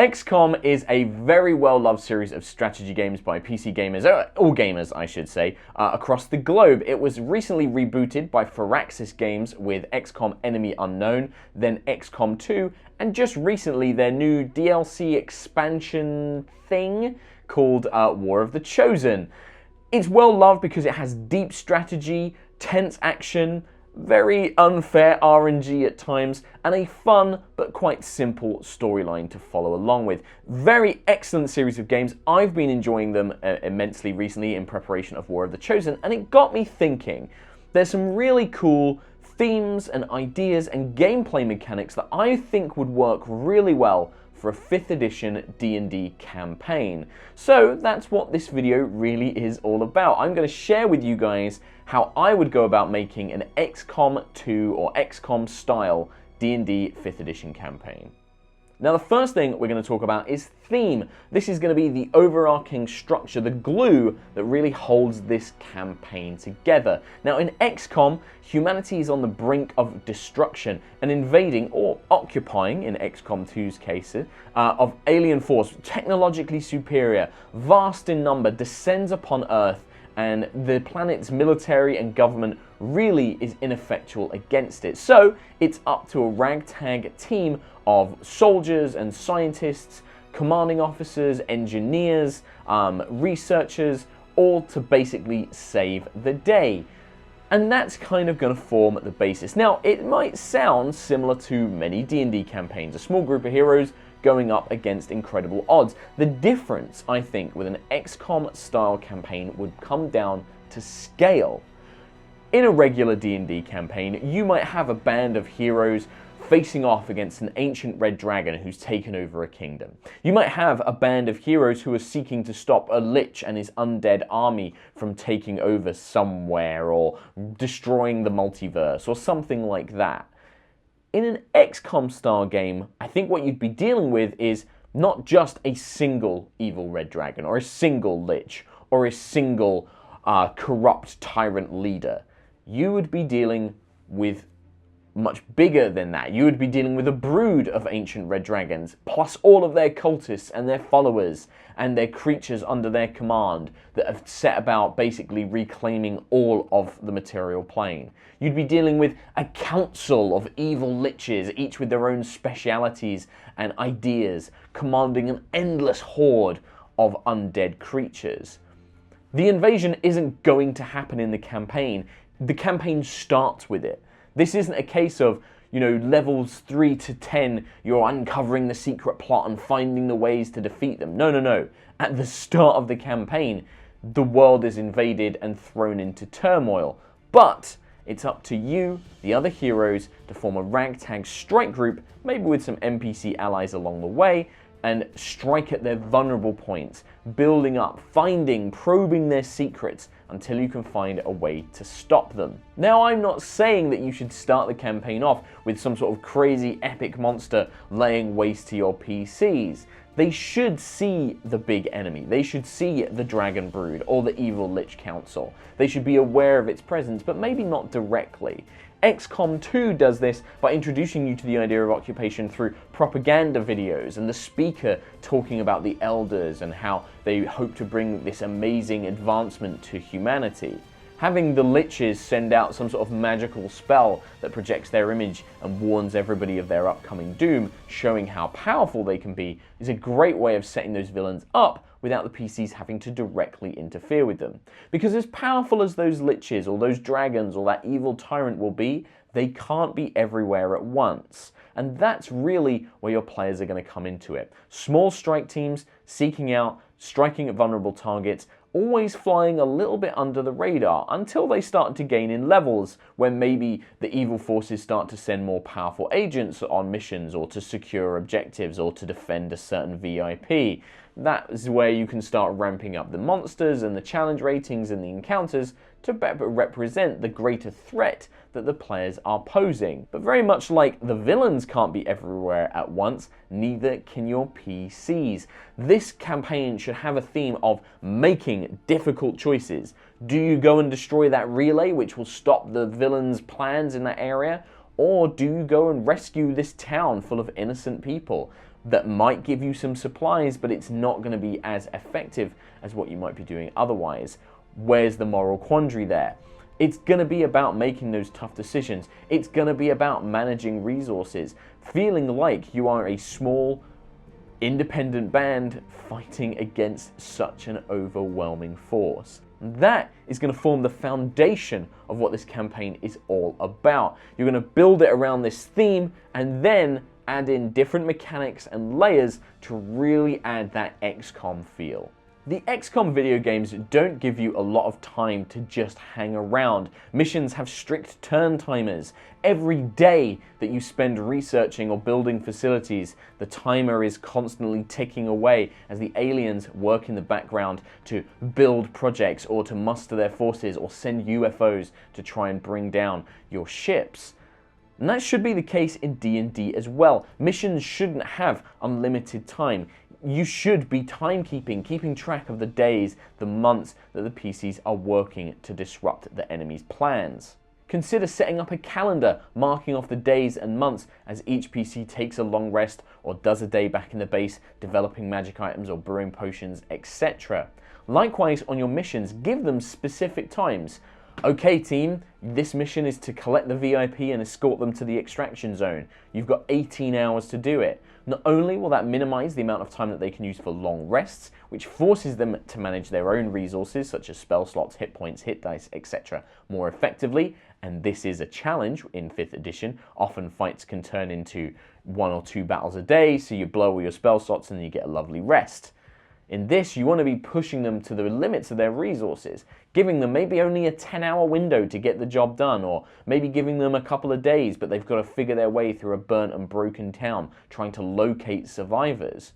XCOM is a very well-loved series of strategy games by PC gamers, all gamers I should say, across the globe. It was recently rebooted by Firaxis Games with XCOM Enemy Unknown, then XCOM 2, and just recently their new DLC expansion thing called War of the Chosen. It's well loved because it has deep strategy, tense action, very unfair RNG at times, and a fun but quite simple storyline to follow along with. Very excellent series of games. I've been enjoying them immensely recently in preparation of War of the Chosen, and it got me thinking. There's some really cool themes and ideas and gameplay mechanics that I think would work really well for a 5th edition D&D campaign. So that's what this video really is all about. I'm going to share with you guys how I would go about making an XCOM 2 or XCOM style D&D 5th edition campaign. Now the first thing we're going to talk about is theme. This is going to be the overarching structure, the glue that really holds this campaign together. Now in XCOM, humanity is on the brink of destruction, and invading or occupying, in XCOM 2's case, of alien force, technologically superior, vast in number, descends upon Earth, and the planet's military and government really is ineffectual against it. So it's up to a ragtag team of soldiers and scientists, commanding officers, engineers, researchers, all to basically save the day. And that's kind of going to form the basis. Now, it might sound similar to many D&D campaigns, a small group of heroes going up against incredible odds. The difference, I think, with an XCOM style campaign would come down to scale. In a regular D&D campaign, you might have a band of heroes facing off against an ancient red dragon who's taken over a kingdom. You might have a band of heroes who are seeking to stop a lich and his undead army from taking over somewhere or destroying the multiverse or something like that. In an XCOM style game, I think what you'd be dealing with is not just a single evil red dragon or a single lich or a single corrupt tyrant leader. You would be dealing with much bigger than that. You would be dealing with a brood of ancient red dragons, plus all of their cultists and their followers and their creatures under their command that have set about basically reclaiming all of the material plane. You'd be dealing with a council of evil liches, each with their own specialities and ideas, commanding an endless horde of undead creatures. The invasion isn't going to happen in the campaign. The campaign starts with it. This isn't a case of, levels 3 to 10, you're uncovering the secret plot and finding the ways to defeat them. No. At the start of the campaign, the world is invaded and thrown into turmoil. But it's up to you, the other heroes, to form a ragtag strike group, maybe with some NPC allies along the way, and strike at their vulnerable points, building up, finding, probing their secrets until you can find a way to stop them. Now, I'm not saying that you should start the campaign off with some sort of crazy epic monster laying waste to your PCs. They should see the big enemy. They should see the Dragon Brood or the Evil Lich Council. They should be aware of its presence, but maybe not directly. XCOM 2 does this by introducing you to the idea of occupation through propaganda videos and the speaker talking about the elders and how they hope to bring this amazing advancement to humanity. Having the liches send out some sort of magical spell that projects their image and warns everybody of their upcoming doom, showing how powerful they can be, is a great way of setting those villains up without the PCs having to directly interfere with them. Because as powerful as those liches or those dragons or that evil tyrant will be, they can't be everywhere at once. And that's really where your players are going to come into it. Small strike teams seeking out, striking at vulnerable targets, always flying a little bit under the radar until they start to gain in levels, when maybe the evil forces start to send more powerful agents on missions or to secure objectives or to defend a certain VIP. That is where you can start ramping up the monsters and the challenge ratings and the encounters to better represent the greater threat that the players are posing. But very much like the villains can't be everywhere at once, neither can your PCs. This campaign should have a theme of making difficult choices. Do you go and destroy that relay which will stop the villains' plans in that area? Or do you go and rescue this town full of innocent people that might give you some supplies, but it's not going to be as effective as what you might be doing otherwise? Where's the moral quandary there? It's going to be about making those tough decisions. It's going to be about managing resources, feeling like you are a small, independent band fighting against such an overwhelming force. That is going to form the foundation of what this campaign is all about. You're going to build it around this theme and then add in different mechanics and layers to really add that XCOM feel. The XCOM video games don't give you a lot of time to just hang around. Missions have strict turn timers. Every day that you spend researching or building facilities, the timer is constantly ticking away as the aliens work in the background to build projects or to muster their forces or send UFOs to try and bring down your ships. And that should be the case in D&D as well. Missions shouldn't have unlimited time. You should be timekeeping, keeping track of the days, the months that the PCs are working to disrupt the enemy's plans. Consider setting up a calendar, marking off the days and months as each PC takes a long rest or does a day back in the base, developing magic items or brewing potions, etc. Likewise, on your missions, give them specific times. Okay team, this mission is to collect the VIP and escort them to the extraction zone. You've got 18 hours to do it. Not only will that minimize the amount of time that they can use for long rests, which forces them to manage their own resources such as spell slots, hit points, hit dice, etc. more effectively, and this is a challenge in 5th edition. Often fights can turn into 1 or 2 battles a day, so you blow all your spell slots and then you get a lovely rest. In this, you want to be pushing them to the limits of their resources, giving them maybe only a 10-hour window to get the job done, or maybe giving them a couple of days, but they've got to figure their way through a burnt and broken town, trying to locate survivors.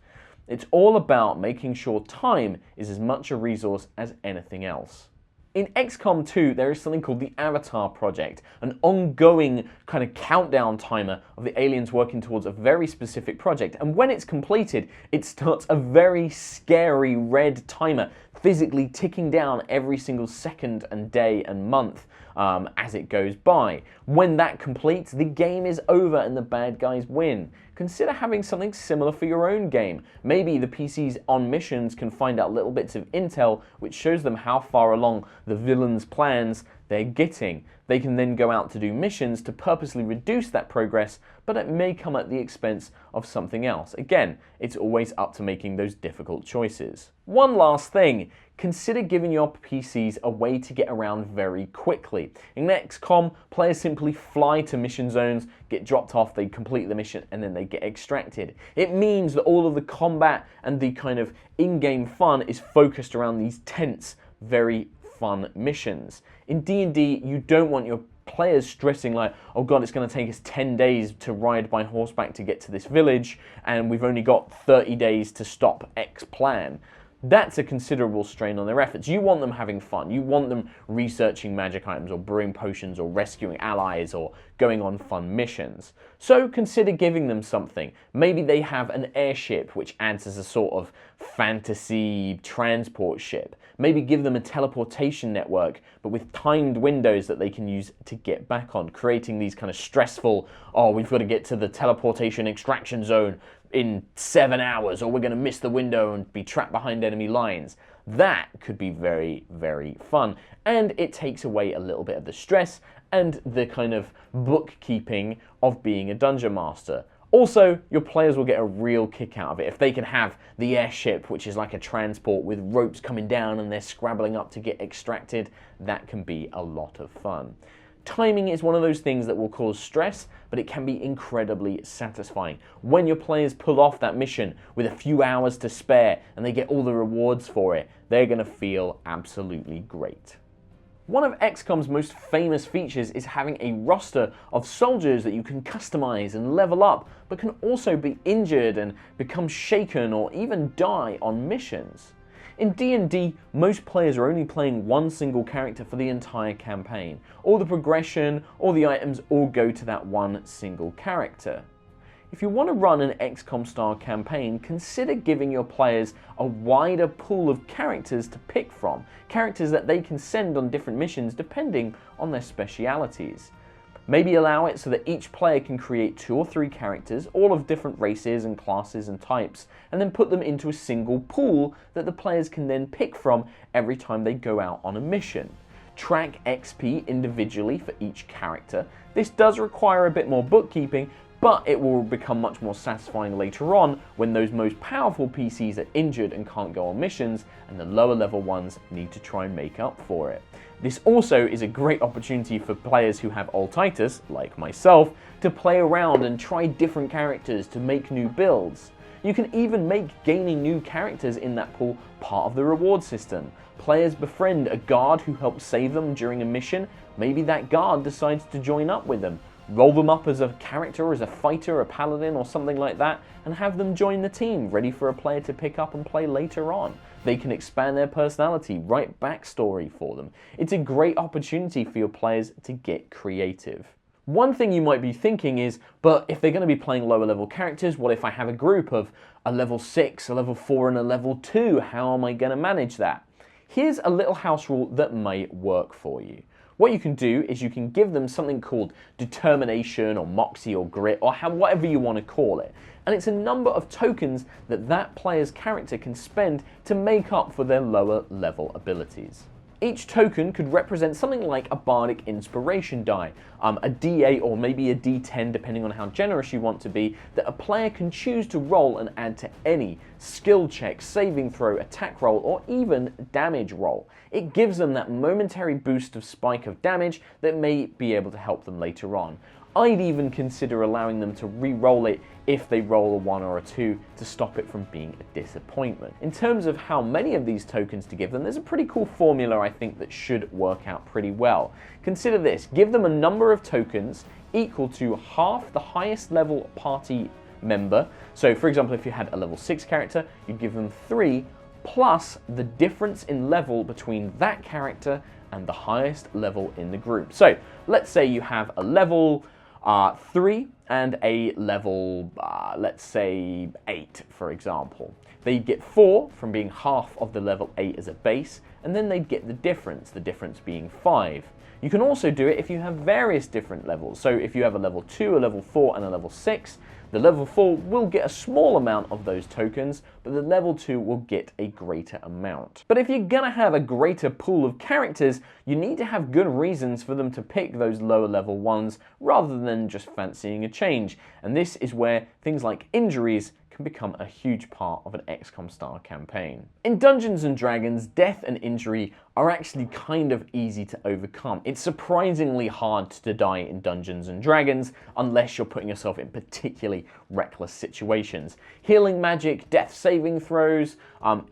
It's all about making sure time is as much a resource as anything else. In XCOM 2, there is something called the Avatar Project, an ongoing kind of countdown timer of the aliens working towards a very specific project. And when it's completed, it starts a very scary red timer, physically ticking down every single second and day and month as it goes by. When that completes, the game is over and the bad guys win. Consider having something similar for your own game. Maybe the PCs on missions can find out little bits of intel which shows them how far along the villains' plans they're getting. They can then go out to do missions to purposely reduce that progress, but it may come at the expense of something else. Again, it's always up to making those difficult choices. One last thing, consider giving your PCs a way to get around very quickly. In XCOM, players simply fly to mission zones, get dropped off, they complete the mission, and then they get extracted. It means that all of the combat and the kind of in-game fun is focused around these tense, very fun missions. In D&D, you don't want your players stressing like, oh god, it's going to take us 10 days to ride by horseback to get to this village, and we've only got 30 days to stop X plan. That's a considerable strain on their efforts. You want them having fun. You want them researching magic items or brewing potions or rescuing allies or going on fun missions. So consider giving them something. Maybe they have an airship which adds as a sort of fantasy transport ship. Maybe give them a teleportation network but with timed windows that they can use to get back on, creating these kind of stressful, oh, we've got to get to the teleportation extraction zone in 7 hours or we're going to miss the window and be trapped behind enemy lines. That could be very, very fun, and it takes away a little bit of the stress and the kind of bookkeeping of being a dungeon master. Also, your players will get a real kick out of it. If they can have the airship, which is like a transport with ropes coming down and they're scrabbling up to get extracted, that can be a lot of fun. Timing is one of those things that will cause stress, but it can be incredibly satisfying. When your players pull off that mission with a few hours to spare and they get all the rewards for it, they're going to feel absolutely great. One of XCOM's most famous features is having a roster of soldiers that you can customize and level up, but can also be injured and become shaken or even die on missions. In D&D, most players are only playing one single character for the entire campaign. All the progression, all the items all go to that one single character. If you want to run an XCOM style campaign, consider giving your players a wider pool of characters to pick from, characters that they can send on different missions depending on their specialities. Maybe allow it so that each player can create 2 or 3 characters, all of different races and classes and types, and then put them into a single pool that the players can then pick from every time they go out on a mission. Track XP individually for each character. This does require a bit more bookkeeping, but it will become much more satisfying later on when those most powerful PCs are injured and can't go on missions, and the lower level ones need to try and make up for it. This also is a great opportunity for players who have altitis, like myself, to play around and try different characters to make new builds. You can even make gaining new characters in that pool part of the reward system. Players befriend a guard who helps save them during a mission. Maybe that guard decides to join up with them. Roll them up as a character, as a fighter, a paladin, or something like that, and have them join the team, ready for a player to pick up and play later on. They can expand their personality, write backstory for them. It's a great opportunity for your players to get creative. One thing you might be thinking is, but if they're going to be playing lower level characters, what if I have a group of a level 6, a level 4, and a level 2? How am I going to manage that? Here's a little house rule that may work for you. What you can do is you can give them something called determination or moxie or grit or whatever you want to call it. And it's a number of tokens that that player's character can spend to make up for their lower level abilities. Each token could represent something like a bardic inspiration die, a D8 or maybe a D10 depending on how generous you want to be, that a player can choose to roll and add to any skill check, saving throw, attack roll, or even damage roll. It gives them that momentary boost of spike of damage that may be able to help them later on. I'd even consider allowing them to re-roll it if they roll a 1 or a 2 to stop it from being a disappointment. In terms of how many of these tokens to give them, there's a pretty cool formula I think that should work out pretty well. Consider this: give them a number of tokens equal to half the highest level party member. So for example, if you had a level 6 character, you'd give them 3 plus the difference in level between that character and the highest level in the group. So let's say you have a level 3 and a level, let's say 8, for example. They'd get 4 from being half of the level 8 as a base, and then they'd get the difference being 5. You can also do it if you have various different levels. So if you have a level 2, a level 4, and a level 6, the level 4 will get a small amount of those tokens, but the level 2 will get a greater amount. But if you're gonna have a greater pool of characters, you need to have good reasons for them to pick those lower level ones rather than just fancying a change. And this is where things like injuries can become a huge part of an XCOM style campaign. In Dungeons & Dragons, death and injury are actually kind of easy to overcome. It's surprisingly hard to die in Dungeons & Dragons unless you're putting yourself in particularly reckless situations. Healing magic, death saving throws,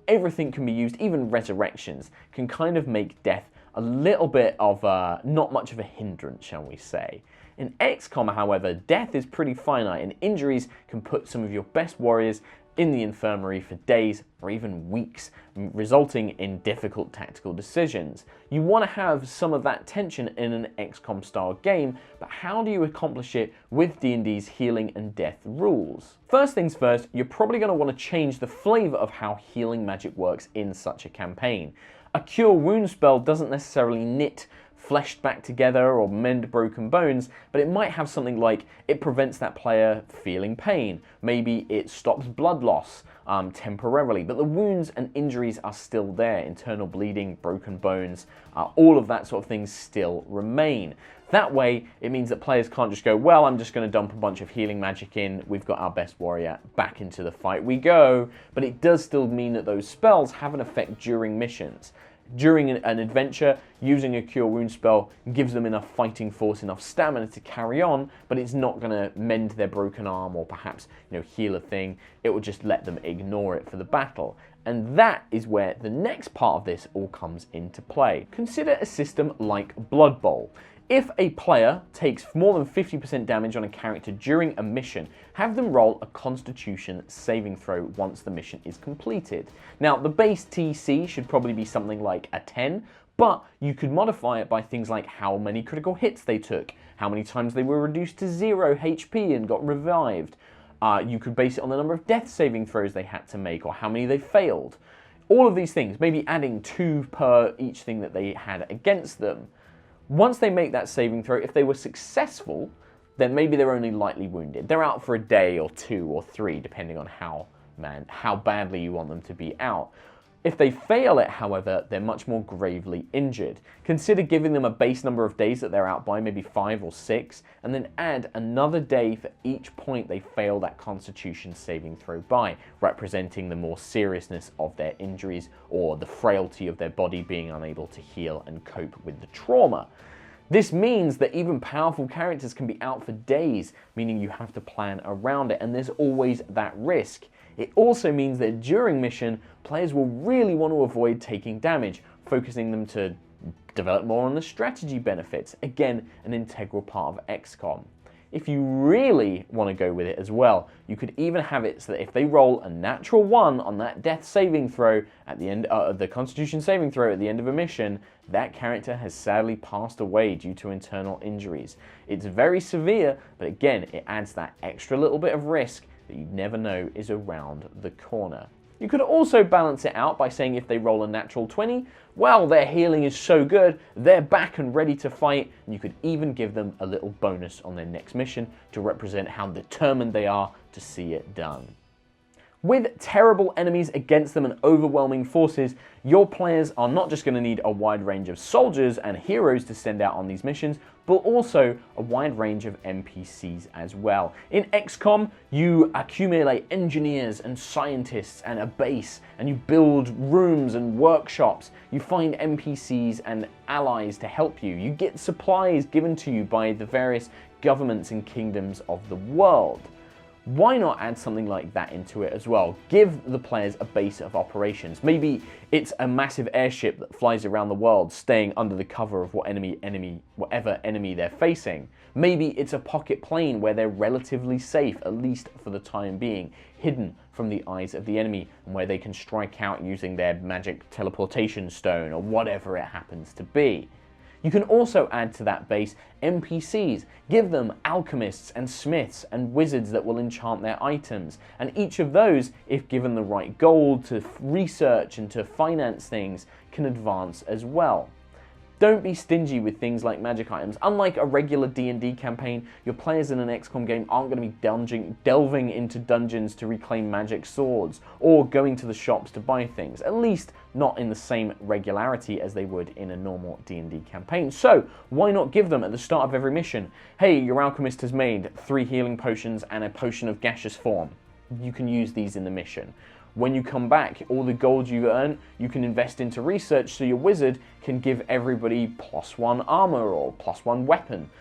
everything can be used, even resurrections can kind of make death a little bit of not much of a hindrance, shall we say. In XCOM, however, death is pretty finite, and injuries can put some of your best warriors in the infirmary for days or even weeks, resulting in difficult tactical decisions. You want to have some of that tension in an XCOM style game, but how do you accomplish it with D&D's healing and death rules? First things first, you're probably going to want to change the flavor of how healing magic works in such a campaign. A cure wound spell doesn't necessarily knit flesh back together or mend broken bones, but it might have something like it prevents that player feeling pain. Maybe it stops blood loss temporarily, but the wounds and injuries are still there. Internal bleeding, broken bones, all of that sort of things still remain. That way, it means that players can't just go, well, I'm just going to dump a bunch of healing magic in, we've got our best warrior, back into the fight we go. But it does still mean that those spells have an effect during missions. During an adventure, using a Cure Wound spell gives them enough fighting force, enough stamina to carry on, but it's not going to mend their broken arm or perhaps, heal a thing. It will just let them ignore it for the battle. And that is where the next part of this all comes into play. Consider a system like Blood Bowl. If a player takes more than 50% damage on a character during a mission, have them roll a Constitution saving throw once the mission is completed. Now, the base TC should probably be something like a 10, but you could modify it by things like how many critical hits they took, how many times they were reduced to 0 HP and got revived. You could base it on the number of death saving throws they had to make or how many they failed. All of these things, maybe adding 2 per each thing that they had against them. Once they make that saving throw, if they were successful, then maybe they're only lightly wounded. They're out for a day or 2 or 3, depending on how badly you want them to be out. If they fail it, however, they're much more gravely injured. Consider giving them a base number of days that they're out by, maybe 5 or 6, and then add another day for each point they fail that Constitution saving throw by, representing the more seriousness of their injuries or the frailty of their body being unable to heal and cope with the trauma. This means that even powerful characters can be out for days, meaning you have to plan around it, and there's always that risk. It also means that during mission, players will really want to avoid taking damage, focusing them to develop more on the strategy benefits, again, an integral part of XCOM. If you really want to go with it as well, you could even have it so that if they roll a natural 1 on that death saving throw at the end of the Constitution saving throw at the end of a mission, that character has sadly passed away due to internal injuries. It's very severe, but again, it adds that extra little bit of risk that you never know is around the corner. You could also balance it out by saying if they roll a natural 20, well, their healing is so good, they're back and ready to fight, and you could even give them a little bonus on their next mission to represent how determined they are to see it done. With terrible enemies against them and overwhelming forces, your players are not just going to need a wide range of soldiers and heroes to send out on these missions, but also a wide range of NPCs as well. In XCOM, you accumulate engineers and scientists and a base, and you build rooms and workshops. You find NPCs and allies to help you. You get supplies given to you by the various governments and kingdoms of the world. Why not add something like that into it as well? Give the players a base of operations. Maybe it's a massive airship that flies around the world, staying under the cover of whatever enemy they're facing. Maybe it's a pocket plane where they're relatively safe, at least for the time being, hidden from the eyes of the enemy, and where they can strike out using their magic teleportation stone or whatever it happens to be. You can also add to that base NPCs. Give them alchemists and smiths and wizards that will enchant their items. And each of those, if given the right gold to research and to finance things, can advance as well. Don't be stingy with things like magic items. Unlike a regular D&D campaign, your players in an XCOM game aren't going to be delving into dungeons to reclaim magic swords or going to the shops to buy things, at least not in the same regularity as they would in a normal D&D campaign. So why not give them at the start of every mission, hey, your alchemist has made 3 healing potions and a potion of gaseous form. You can use these in the mission. When you come back, all the gold you earn, you can invest into research so your wizard can give everybody +1 armor or +1 weapon.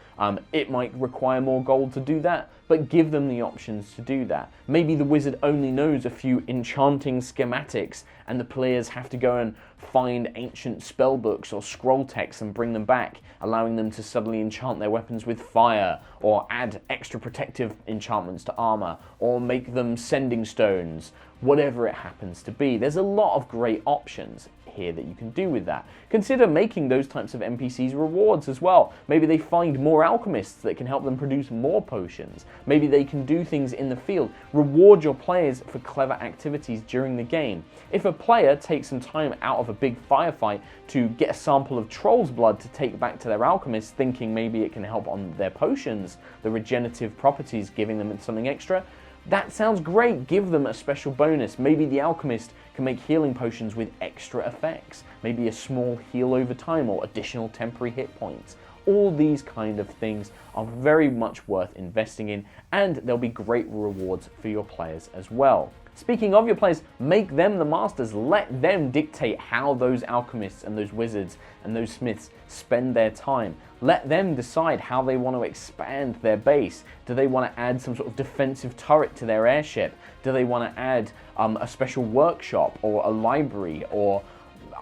It might require more gold to do that, but give them the options to do that. Maybe the wizard only knows a few enchanting schematics and the players have to go and find ancient spell books or scroll texts and bring them back, allowing them to suddenly enchant their weapons with fire, or add extra protective enchantments to armor, or make them sending stones, whatever it happens to be. There's a lot of great options here that you can do with that. Consider making those types of NPCs rewards as well. Maybe they find more alchemists that can help them produce more potions. Maybe they can do things in the field. Reward your players for clever activities during the game. If a player takes some time out of a big firefight to get a sample of troll's blood to take back to their alchemist, thinking maybe it can help on their potions, the regenerative properties, giving them something extra, that sounds great. Give them a special bonus. Maybe the alchemist can make healing potions with extra effects. Maybe a small heal over time or additional temporary hit points. All these kind of things are very much worth investing in, and there'll be great rewards for your players as well. Speaking of your players, make them the masters. Let them dictate how those alchemists and those wizards and those smiths spend their time. Let them decide how they want to expand their base. Do they want to add some sort of defensive turret to their airship? Do they want to add a special workshop or a library, or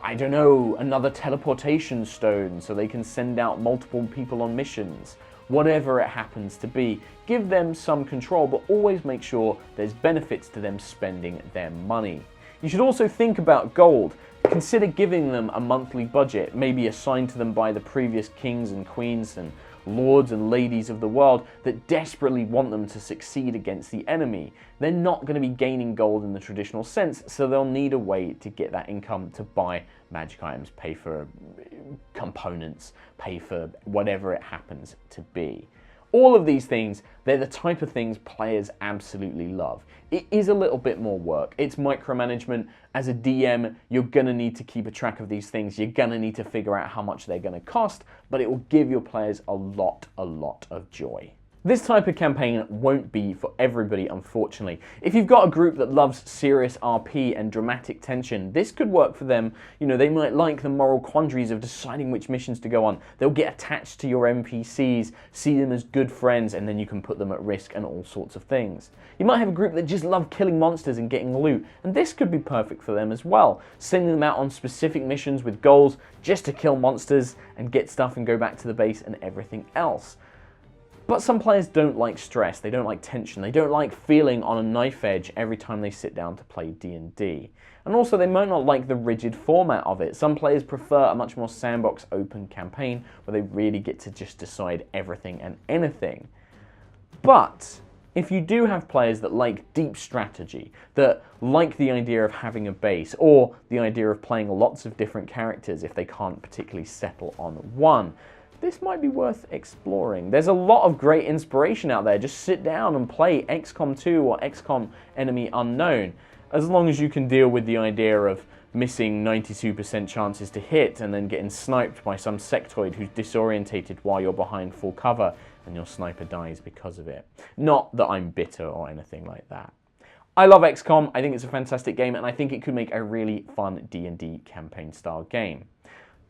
I don't know, another teleportation stone so they can send out multiple people on missions? Whatever it happens to be, give them some control, but always make sure there's benefits to them spending their money. You should also think about gold. Consider giving them a monthly budget, maybe assigned to them by the previous kings and queens and lords and ladies of the world that desperately want them to succeed against the enemy. They're not going to be gaining gold in the traditional sense, so they'll need a way to get that income to buy magic items, pay for components, pay for whatever it happens to be. All of these things, they're the type of things players absolutely love. It is a little bit more work. It's micromanagement. As a DM, you're going to need to keep a track of these things. You're going to need to figure out how much they're going to cost, but it will give your players a lot of joy. This type of campaign won't be for everybody, unfortunately. If you've got a group that loves serious RP and dramatic tension, this could work for them. You know, they might like the moral quandaries of deciding which missions to go on. They'll get attached to your NPCs, see them as good friends, and then you can put them at risk and all sorts of things. You might have a group that just love killing monsters and getting loot, and this could be perfect for them as well. Sending them out on specific missions with goals just to kill monsters and get stuff and go back to the base and everything else. But some players don't like stress, they don't like tension, they don't like feeling on a knife edge every time they sit down to play D&D. And also they might not like the rigid format of it. Some players prefer a much more sandbox open campaign where they really get to just decide everything and anything. But if you do have players that like deep strategy, that like the idea of having a base, or the idea of playing lots of different characters if they can't particularly settle on one, this might be worth exploring. There's a lot of great inspiration out there. Just sit down and play XCOM 2 or XCOM Enemy Unknown. As long as you can deal with the idea of missing 92% chances to hit and then getting sniped by some sectoid who's disorientated while you're behind full cover and your sniper dies because of it. Not that I'm bitter or anything like that. I love XCOM. I think it's a fantastic game, and I think it could make a really fun D&D campaign style game.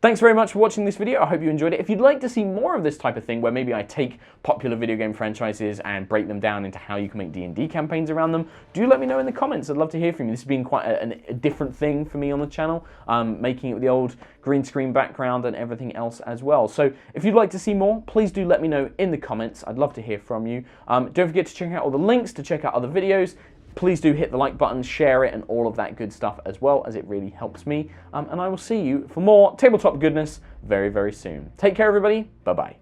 Thanks very much for watching this video. I hope you enjoyed it. If you'd like to see more of this type of thing, where maybe I take popular video game franchises and break them down into how you can make D&D campaigns around them, do let me know in the comments. I'd love to hear from you. This has been quite a different thing for me on the channel, making it with the old green screen background and everything else as well. So if you'd like to see more, please do let me know in the comments. I'd love to hear from you. Don't forget to check out all the links to check out other videos. Please do hit the like button, share it, and all of that good stuff as well, as it really helps me. And I will see you for more tabletop goodness very, very soon. Take care, everybody. Bye-bye.